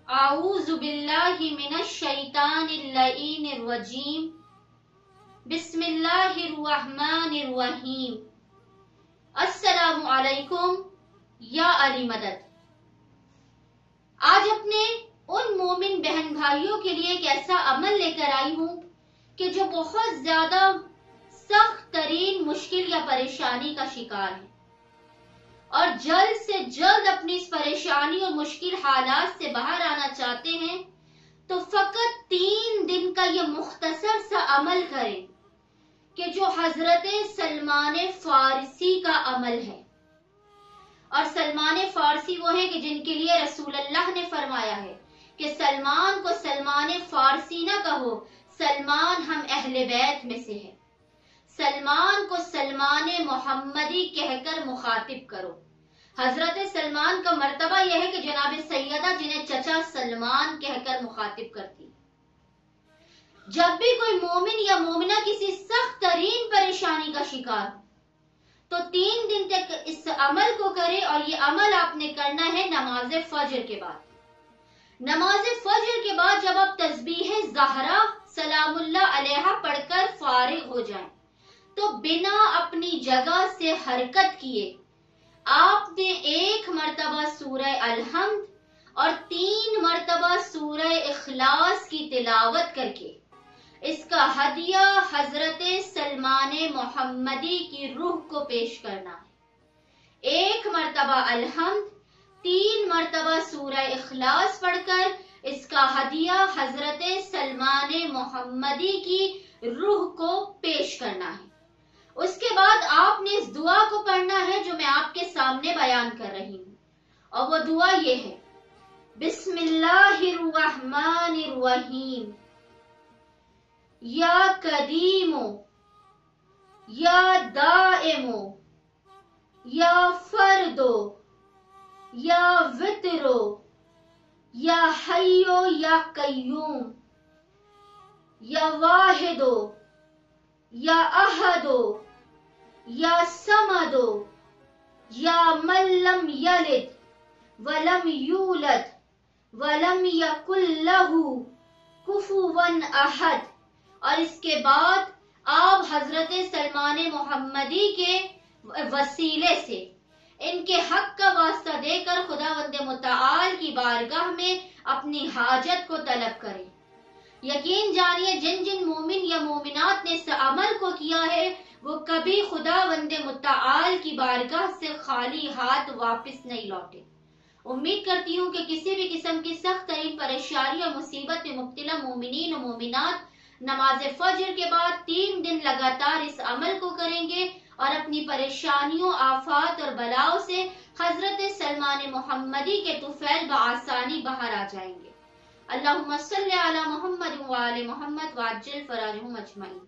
اعوذ باللہ من الشیطان اللعین الرجیم بسم اللہ الرحمن الرحیم السلام علیکم یا علی مدد۔ آج اپنے ان مومن بہن بھائیوں کے لیے ایک ایسا عمل لے کر آئی ہوں کہ جو بہت زیادہ سخت ترین مشکل یا پریشانی کا شکار ہے اور جلد سے جلد اپنی اس پریشانی اور مشکل حالات سے باہر آنا چاہتے ہیں، تو فقط 3 دن کا یہ مختصر سا عمل کریں کہ جو حضرت سلمان فارسی کا عمل ہے۔ اور سلمان فارسی وہ ہیں کہ جن کے لیے رسول اللہ نے فرمایا ہے کہ سلمان کو سلمان فارسی نہ کہو، سلمان ہم اہل بیت میں سے ہے، سلمان کو سلمان محمدی کہہ کر مخاطب کرو۔ حضرت سلمان کا مرتبہ یہ ہے کہ جناب سیدہ جنہیں چچا سلمان کہہ کر مخاطب کرتی۔ جب بھی کوئی مومن یا مومنہ کسی سخت ترین پریشانی کا شکار ہو تو 3 دن تک اس عمل کو کرے، اور یہ عمل آپ نے کرنا ہے نماز فجر کے بعد۔ نماز فجر کے بعد جب آپ تسبیح زہرا سلام اللہ علیہا پڑھ کر فارغ ہو جائیں تو بنا اپنی جگہ سے حرکت کیے آپ نے 1 مرتبہ سورہ الحمد اور 3 مرتبہ سورہ اخلاص کی تلاوت کر کے اس کا ہدیہ حضرت سلمان محمدی کی روح کو پیش کرنا ہے۔ 1 مرتبہ الحمد، 3 مرتبہ سورہ اخلاص پڑھ کر اس کا ہدیہ حضرت سلمان محمدی کی روح کو پیش کرنا ہے۔ اس کے بعد آپ نے اس دعا کو پڑھنا ہے جو میں آپ کے سامنے بیان کر رہی ہوں، اور وہ دعا یہ ہے: بسم اللہ الرحمن الرحیم، یا قدیمو یا دائمو یا فردو یا وطرو یا حیو یا قیوم یا واحدو یا احدو یا سمدو یا من لم یلد ولم یولد ولم یکن لہ کفوا احد۔ اور اس کے بعد آپ حضرت سلمان محمدی کے وسیلے سے ان کے حق کا واسطہ دے کر خداوند متعال کی بارگاہ میں اپنی حاجت کو طلب کریں۔ یقین جانیے جن جن مومن یا مومنات نے اس عمل کو کیا ہے وہ کبھی خداوند متعال کی بارگاہ سے خالی ہاتھ واپس نہیں لوٹے۔ امید کرتی ہوں کہ کسی بھی قسم کی سخت ترین پریشانی اور مصیبت میں مبتلا مومنین و مومنات نماز فجر کے بعد 3 دن لگاتار اس عمل کو کریں گے اور اپنی پریشانیوں، آفات اور بلاؤں سے حضرت سلمان محمدی کے طفیل بآسانی باہر آ جائیں گے۔ اللہم صلی علی محمد وآل محمد وعجل فرجہم اجمعین۔